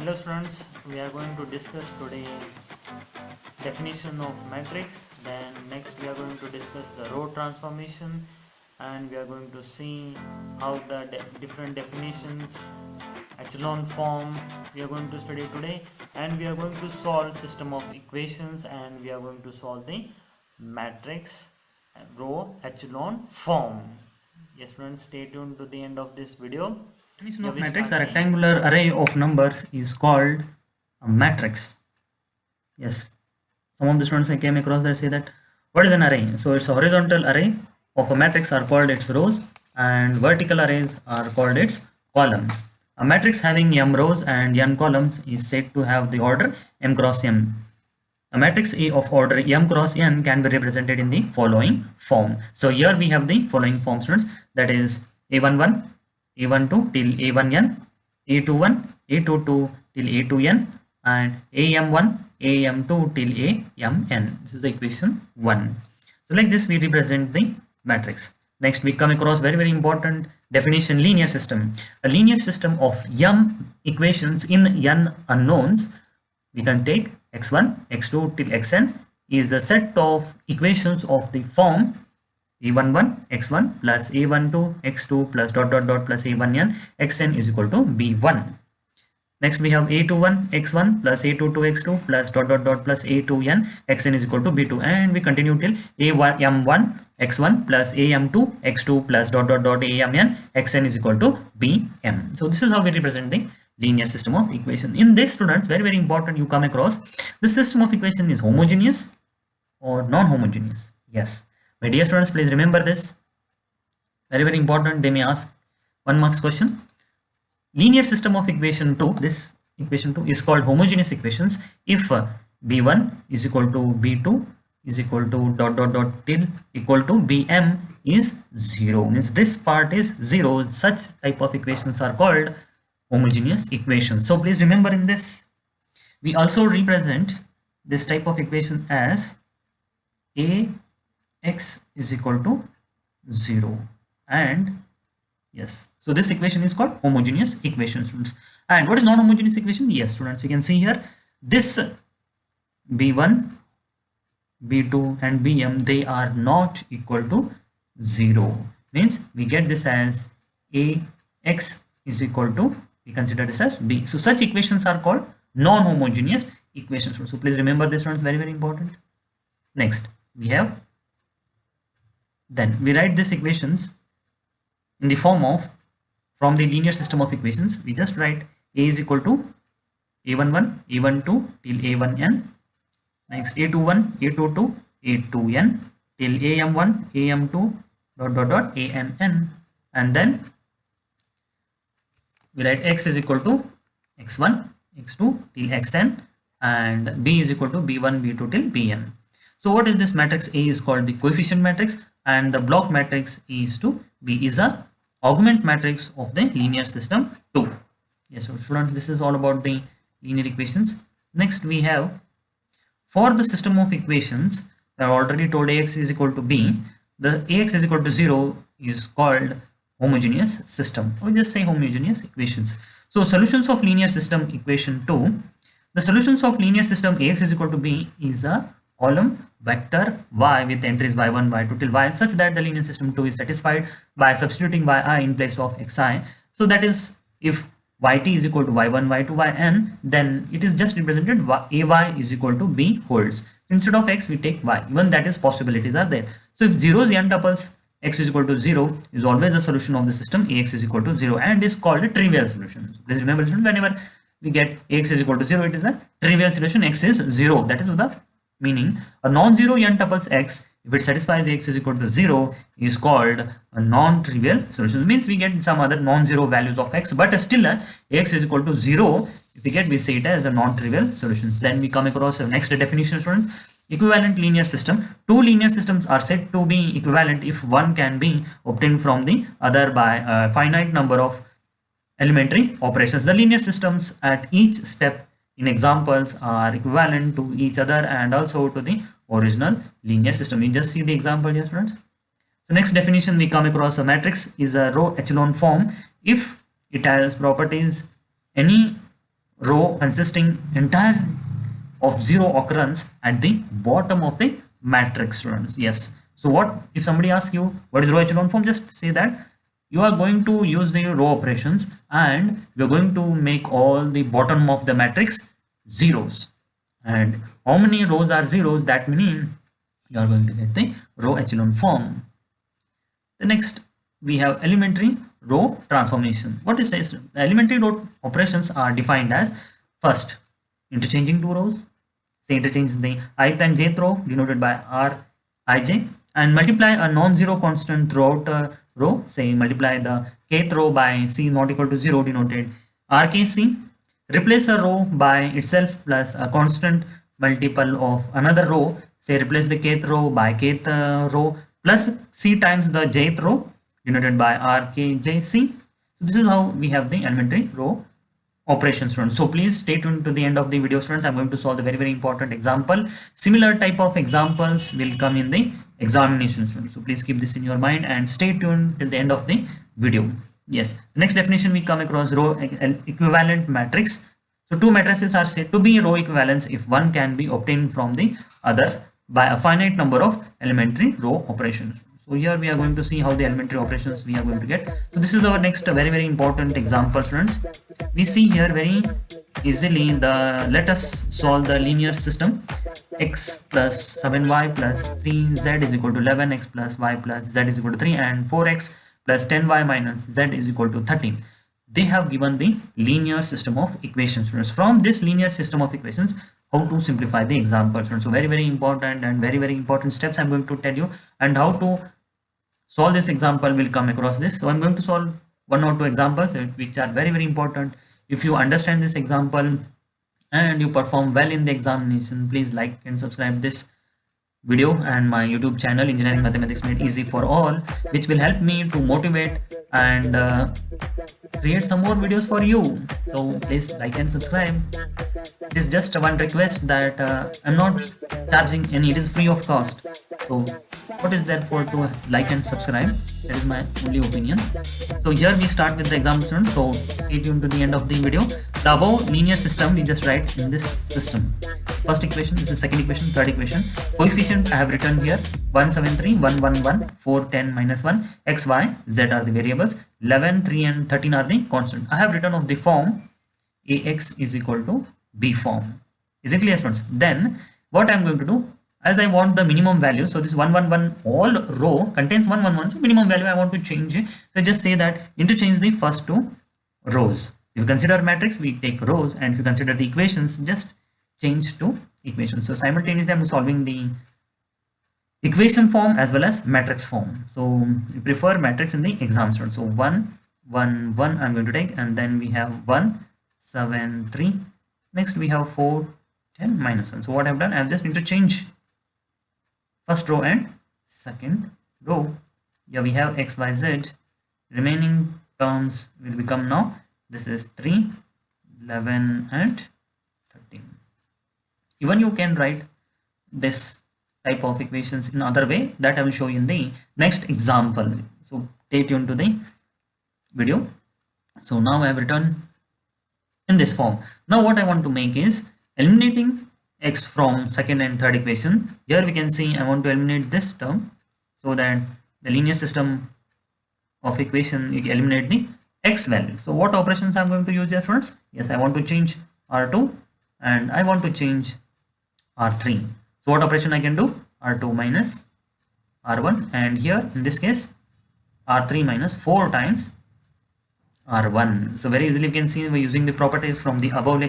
Hello students, we are going to discuss today definition of matrix. Then next we are going to discuss the row transformation, and we are going to see how the different definitions echelon form we are going to study today, and we are going to solve system of equations, and we are going to solve the matrix row echelon form. Yes students, stay tuned to the end of this video. Definition of matrix: a rectangular array of numbers is called a matrix. Yes, some of the students I came across that say that what is an array? So it's horizontal arrays of a matrix are called its rows, and vertical arrays are called its columns. A matrix having m rows and n columns is said to have the order m cross n. A matrix A of order m cross n can be represented in the following form. So here we have the following form, students, that is A11, A12 till A1n, A21, A22 till A2n, and AM1, AM2 till AMN. This is the equation 1. So like this we represent the matrix. Next we come across very important definition: linear system. A linear system of m equations in n unknowns. We can take x1, x2 till xn is a set of equations of the form a11 x1 plus a12 x2 plus dot dot dot plus a1n xn is equal to b1. Next we have a21 x1 plus a22 x2 plus dot dot dot plus a2n xn is equal to b2, and we continue till am1 x1 plus am2 x2 plus dot dot dot amn xn is equal to bm. So this is how we represent the linear system of equation. In this, students, very important, you come across the system of equation is homogeneous or non-homogeneous. Yes, my dear students, please remember this, very important. They may ask 1 marks question. Linear system of equation 2, this equation 2 is called homogeneous equations if b1 is equal to b2 is equal to dot dot dot till equal to bm is 0, means this part is 0. Such type of equations are called homogeneous equation. So please remember in this. We also represent this type of equation as ax is equal to 0, and yes, so this equation is called homogeneous equation, students. And what is non-homogeneous equation? Yes, students, you can see here this b1, b2 and bm, they are not equal to 0, means we get this as ax is equal to, we consider this as b. So such equations are called non-homogeneous equations. So please remember this one is very important. Next we have, then we write these equations in the form of, from the linear system of equations we just write a is equal to a11 a12 till a1n, next a21 a22 a2n till am1 am2 dot dot dot amn, and then we write x is equal to x1 x2 till xn, and b is equal to b1 b2 till bn. So what is this matrix? A is called the coefficient matrix, and the block matrix is to b is a augment matrix of the linear system 2. Yes, so students, this is all about the linear equations. Next we have, for the system of equations, I already told ax is equal to b, the ax is equal to 0 is called homogeneous system, or just say homogeneous equations. So solutions of linear system equation 2, the solutions of linear system ax is equal to b is a column vector y with entries y1 y2 till y, such that the linear system 2 is satisfied by substituting yi in place of xi. So that is, if yt is equal to y1 y2 yn, then it is just represented ay is equal to b holds. Instead of x we take y, even that is possibilities are there. So if 0 is n tuples, x is equal to 0 is always a solution of the system ax is equal to 0, and is called a trivial solution. So please remember, whenever we get ax is equal to 0, it is a trivial solution. X is 0, that is the meaning. A non-zero n tuples x, if it satisfies x is equal to 0, is called a non-trivial solution. It means we get some other non-zero values of x, but still x is equal to 0, if we get, we say it as a non-trivial solutions. Then we come across the next definition, students. Equivalent linear system. Two linear systems are said to be equivalent if one can be obtained from the other by a finite number of elementary operations. The linear systems at each step in examples are equivalent to each other and also to the original linear system. You just see the example here, students. So next definition we come across, a matrix is a row echelon form if it has properties any row consisting entire of zero occurrence at the bottom of the matrix, students. Yes. So what if somebody asks you what is row echelon form, just say that you are going to use the row operations and you're going to make all the bottom of the matrix zeros, and how many rows are zeros, that means you are going to get the row echelon form. The next we have elementary row transformation. What is this? The elementary row operations are defined as first interchanging two rows, say interchange the ith and jth row denoted by rij, and multiply a non-zero constant throughout a row, say multiply the kth row by c not equal to 0 denoted rkc, replace a row by itself plus a constant multiple of another row, say replace the kth row by kth row plus c times the jth row denoted by rkjc. So this is how we have the elementary row operations, students. So please stay tuned to the end of the video, students. I'm going to solve a very important example. Similar type of examples will come in the examination, students. So please keep this in your mind and stay tuned till the end of the video. Yes, the next definition we come across row equivalent matrix. So two matrices are said to be row equivalents if one can be obtained from the other by a finite number of elementary row operations. So here we are going to see how the elementary operations we are going to get. So this is our next very important example, students. We see here very easily let us solve the linear system. X plus 7y plus 3z is equal to 11, x plus y plus z is equal to 3, and 4x plus 10y minus z is equal to 13. They have given the linear system of equations, students. From this linear system of equations, how to simplify the example, students. So very important and very important steps I'm going to tell you, and how to solve this example will come across this. So I'm going to solve one or two examples which are very important. If you understand this example and you perform well in the examination, please like and subscribe this video and my YouTube channel Engineering Mathematics Made Easy for All, which will help me to motivate and create some more videos for you. So please like and subscribe. It is just one request that I'm not charging any, it is free of cost. So what is there for to like and subscribe? That is my only opinion. So here we start with the example, students. So stay tuned to the end of the video. The above linear system we just write in this system. First equation, this is second equation, third equation. Coefficient I have written here 173, 111, 4, 10, minus 1, x, y, z are the variables. 11, 3 and 13 are the constant. I have written of the form ax is equal to b form. Is it clear, students? Then what I am going to do, as I want the minimum value, so this 111 all row contains 111, so minimum value I want to change it. So just say that interchange the first two rows. If you consider matrix, we take rows, and if you consider the equations, just change to equations. So simultaneously I'm solving the equation form as well as matrix form. So we prefer matrix in the exam, students. So 1 1 1 I'm going to take, and then we have 1 7 3, next we have 4 10 minus 1. So what I've done, I've just interchanged first row and second row. Here we have x, y, z. Remaining terms will become now, this is 3, 11 and 13. Even you can write this type of equations in other way, that I will show you in the next example. So stay tuned to the video. So now I have written in this form. Now what I want to make is eliminating x from second and third equation. Here we can see I want to eliminate this term, so that the linear system of equation you eliminate the x value. So what operations I'm going to use here, friends? Yes, I want to change r2 and I want to change r3. So what operation I can do? r2 minus r1, and here in this case r3 minus 4 times r1. So very easily you can see we're using the properties from the above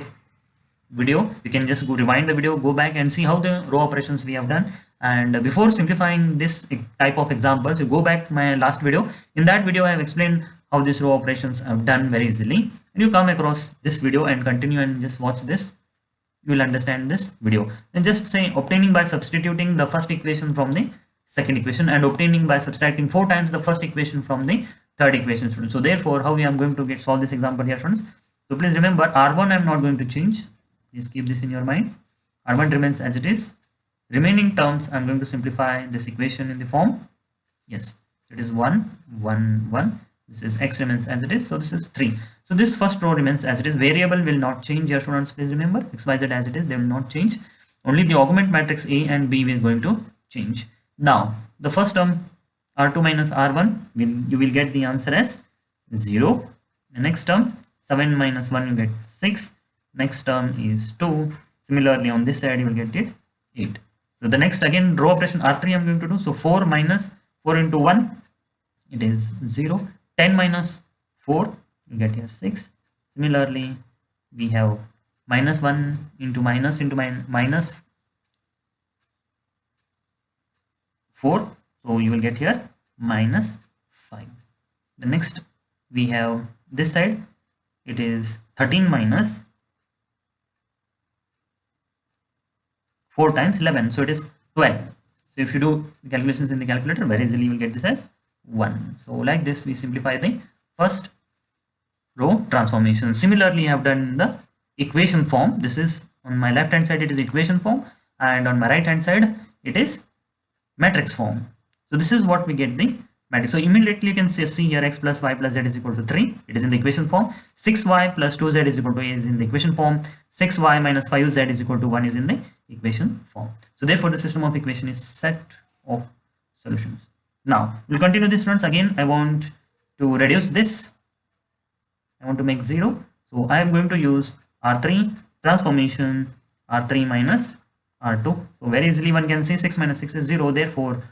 video. You can just go rewind the video, go back and see how the row operations we have done. And before simplifying this type of examples, you go back my last video. In that video I have explained how this row operations I've done very easily, and you come across this video and continue and just watch this, you will understand this video. And just say obtaining by substituting the first equation from the second equation, and obtaining by subtracting 4 times the first equation from the third equation, students. So therefore how we are going to solve this example here, friends. So please remember r1 I'm not going to change. Please keep this in your mind. R1 remains as it is. Remaining terms I'm going to simplify this equation in the form. Yes, it is 1 1 1 This is x remains as it is, so this is 3. So this first row remains as it is. Variable will not change here, students, please remember. X, Y, Z as it is, they will not change. Only the augment matrix A and B is going to change. Now the first term R2 minus R1, you will get the answer as 0. The next term 7 minus 1, you get 6. Next term is 2. Similarly on this side you will get it 8. So the next again row operation R3 I'm going to do. So 4 minus 4 into 1, it is 0. 10 minus 4, you get here 6. Similarly we have minus 1 into minus minus 4, so you will get here minus 5. The next we have this side, it is 13 minus 4 times 11, so it is 12. So if you do the calculations in the calculator, very easily you will get this as 1. So like this we simplify the first row transformation. Similarly I have done the equation form. This is on my left hand side, it is equation form, and on my right hand side it is matrix form. So this is what we get the matrix. So immediately you can see here x plus y plus z is equal to 3. It is in the equation form. 6y plus 2z is equal to a is in the equation form. 6y minus 5z is equal to 1 is in the equation form. So therefore the system of equation is set of solutions. Now we'll continue this, students. Again I want to reduce this. I want to make 0. So I am going to use R3 transformation, R3 minus R2. So very easily one can see 6 minus 6 is 0. Therefore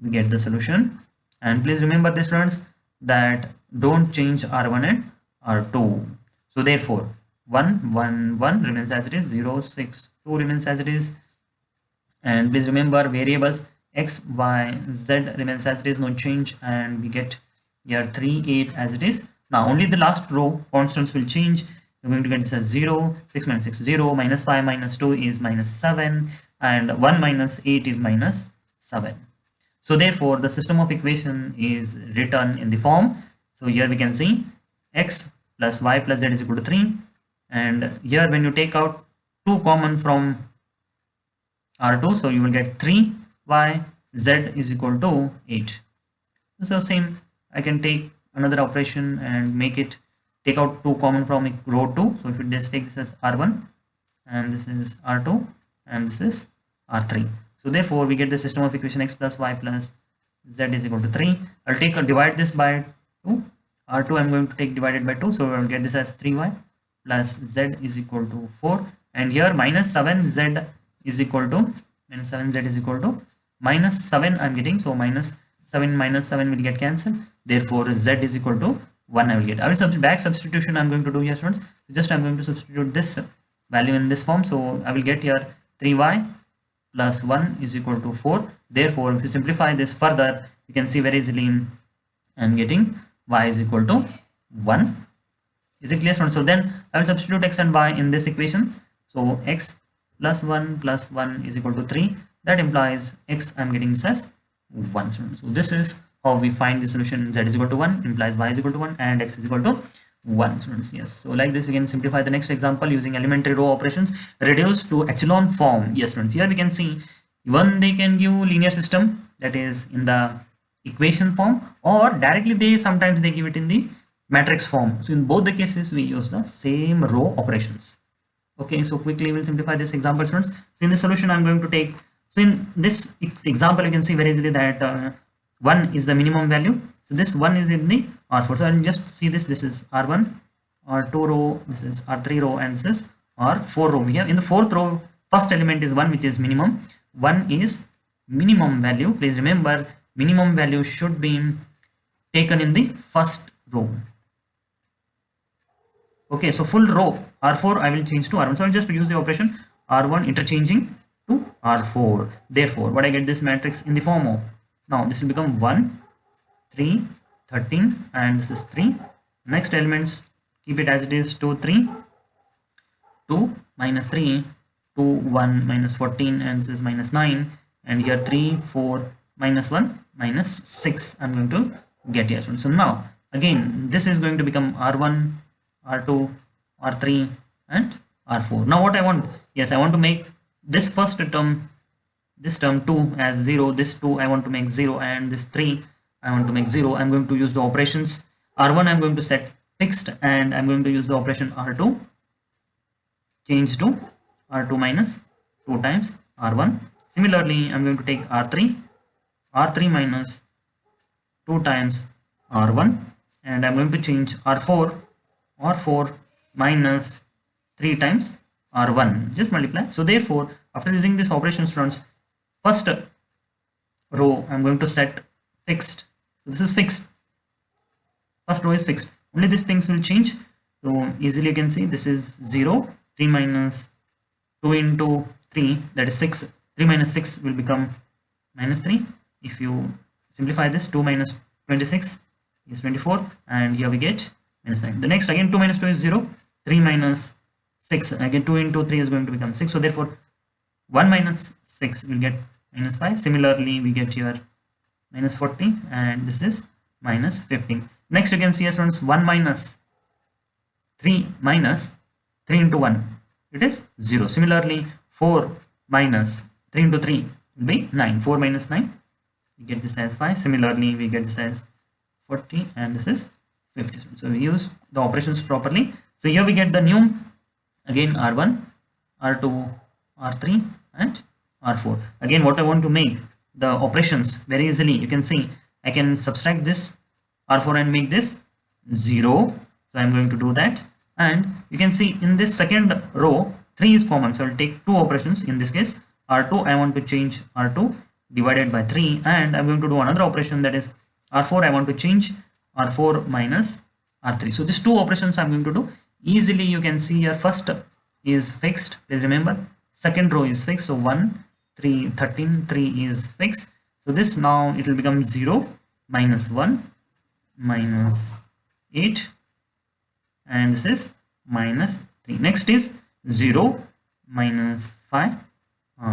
we get the solution. And please remember this, students, that don't change R1 and R2. So therefore 1 1 1 remains as it is, 0 6 2 remains as it is. And please remember variables x, y, z remains as it is, no change, and we get here 3 8 as it is. Now only the last row constants will change. You're going to get this as 0, 6 minus 6 0, minus 5 minus 2 is minus 7, and 1 minus 8 is minus 7. So therefore the system of equation is written in the form. So here we can see x plus y plus z is equal to 3, and here when you take out 2 common from R2, so you will get 3y z is equal to 8. So same, I can take another operation and make it take out 2 common from row 2. So if you just take this as R1, and this is R2, and this is R3. So therefore we get the system of equation x plus y plus z is equal to 3. I'll take divide this by 2. R2 I'm going to take divided by 2, so I'll get this as 3y plus z is equal to 4, and here minus 7z is equal to minus 7 I'm getting. So minus 7 will get cancelled. Therefore z is equal to 1 I will get. I will back substitution I'm going to do here, students. Just I'm going to substitute this value in this form. So I will get here 3y plus 1 is equal to 4. Therefore if you simplify this further, you can see very easily I'm getting y is equal to 1. Is it clear, students? So then I will substitute x and y in this equation. So x plus 1 is equal to 3. That implies x I'm getting this as 1. So this is how we find the solution. Z is equal to 1 implies y is equal to 1 and x is equal to 1, students. Yes, so like this we can simplify the next example using elementary row operations reduced to echelon form. Yes, students, here we can see even they can give linear system, that is in the equation form, or directly they sometimes they give it in the matrix form. So in both the cases we use the same row operations. Okay, so quickly we'll simplify this example, students. So in this solution I'm going to take, so in this example you can see very easily that 1 is the minimum value. So this 1 is in the R4. So I'll just see this is R1, R2 row, this is R3 row, and this is R4 row. We have in the 4th row, first element is 1, which is minimum. 1 is minimum value. Please remember minimum value should be taken in the first row. Okay, so full row R4 I will change to R1. So I'll just use the operation R1 interchanging to R4. Therefore what I get this matrix in the form of, now this will become 1 3 13, and this is 3. Next elements keep it as it is, 2 3 2 minus 3 2 1 minus 14, and this is minus 9, and here 3 4 minus 1 minus 6 I'm going to get here. So now again this is going to become R1 R2 R3 and R4. Now what I want, yes, I want to make this first term, this term 2 as 0, this 2 I want to make 0, and this 3 I want to make 0. I'm going to use the operations R1 I'm going to set fixed, and I'm going to use the operation R2 change to R2 minus 2 times R1. Similarly, I'm going to take R3 minus 2 times R1, and I'm going to change R4 minus 3 times R1, just multiply. So therefore, after using this operation, students, first row I'm going to set fixed. So this is fixed, first row is fixed, only these things will change. So easily you can see this is 0, 3 minus 2 into 3, that is 6, 3 minus 6 will become minus 3. If you simplify this, 2 minus 26 is 24, and here we get minus 9. The next, again 2 minus 2 is 0, 3 minus 6, again 2 into 3 is going to become 6, so therefore 1 minus 6 will get minus 5. Similarly, we get here minus 40, and this is minus 15. Next you can see, students, 1 minus 3 minus 3 into 1, it is 0. Similarly, 4 minus 3 into 3 will be 9. 4 minus 9, we get this as 5. Similarly, we get this as 40, and this is 50. So we use the operations properly. So here we get the new, again R1, R2, R3, and R4. Again, what I want to make the operations very easily, you can see I can subtract this R4 and make this 0. So I'm going to do that, and you can see in this second row 3 is common, so I'll take 2 operations. In this case, R2, I want to change R2 divided by 3, and I'm going to do another operation, that is R4, I want to change R4 minus R3. So these 2 operations I'm going to do. Easily you can see here, first is fixed, please remember, second row is fixed, so 1, 3, 13, 3 is fixed. So this now it will become 0, minus 1, minus 8, and this is minus 3. Next is 0, minus 5,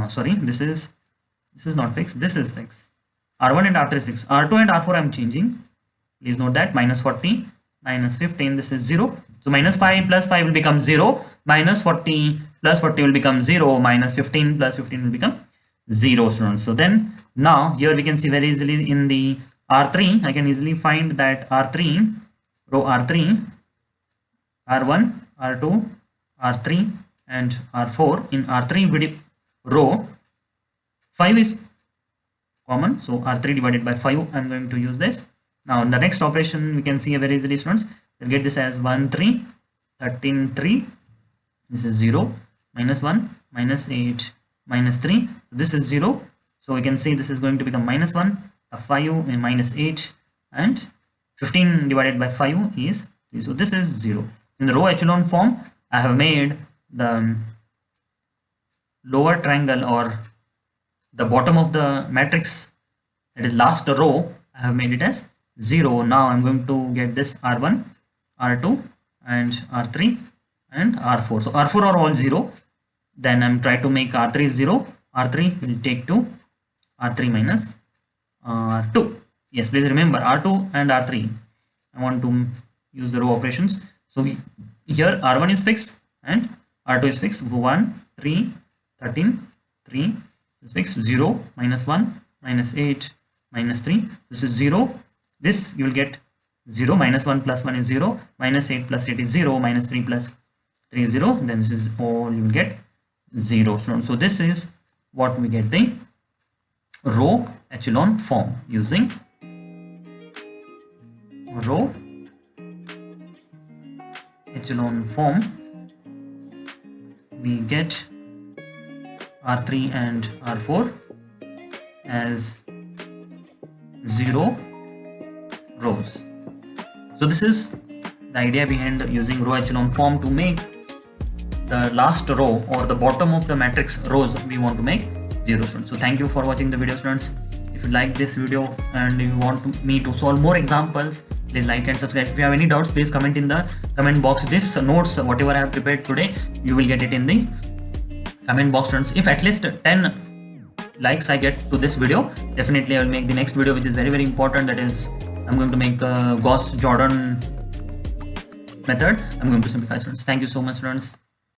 sorry, this is not fixed, this is fixed. R1 and R3 is fixed. R2 and R4 I am changing, please note that. Minus 40, minus 15, this is 0. So minus 5 plus 5 will become 0, minus 40 plus 40 will become 0, minus 15 plus 15 will become 0, students. So then now here we can see very easily in the R3, I can easily find that R3, row R3, R1, R2, R3, and R4. In R3 row, 5 is common, so R3 divided by 5 I'm going to use this. Now in the next operation, we can see very easily, students, we'll get this as 1, 3, 13, 3, this is 0, minus 1, minus 8, minus 3, this is 0, so we can see this is going to become minus 1, 5, minus 8, and 15 divided by 5 is 3, so this is 0. In the row echelon form, I have made the lower triangle, or the bottom of the matrix, that is last row, I have made it as 0. Now I'm going to get this R1, R2, and R3, and R4. So R4 are all 0. Then I'm trying to make R3 0. R3 will take to R3 minus R2. Yes, please remember R2 and R3. I want to use the row operations. So here R1 is fixed and R2 is fixed. 1, 3, 13, 3 is fixed. 0, minus 1, minus 8, minus 3. This is 0. This you will get 0, minus 1 plus 1 is 0, minus 8 plus 8 is 0, minus 3 plus 3 is 0. Then this is all you will get 0. So this is what we get the row echelon form using row echelon form. We get R3 and R4 as 0 rows. So this is the idea behind using row echelon form to make the last row or the bottom of the matrix rows we want to make 0, students. So thank you for watching the video, students. If you like this video and you want me to solve more examples, please like and subscribe. If you have any doubts, please comment in the comment box. This notes, whatever I have prepared today, you will get it in the comment box, students. If at least 10 likes I get to this video, definitely I will make the next video, which is very, very important. That is, I'm going to make a Gauss-Jordan method. I'm going to simplify, students. Thank you so much, students.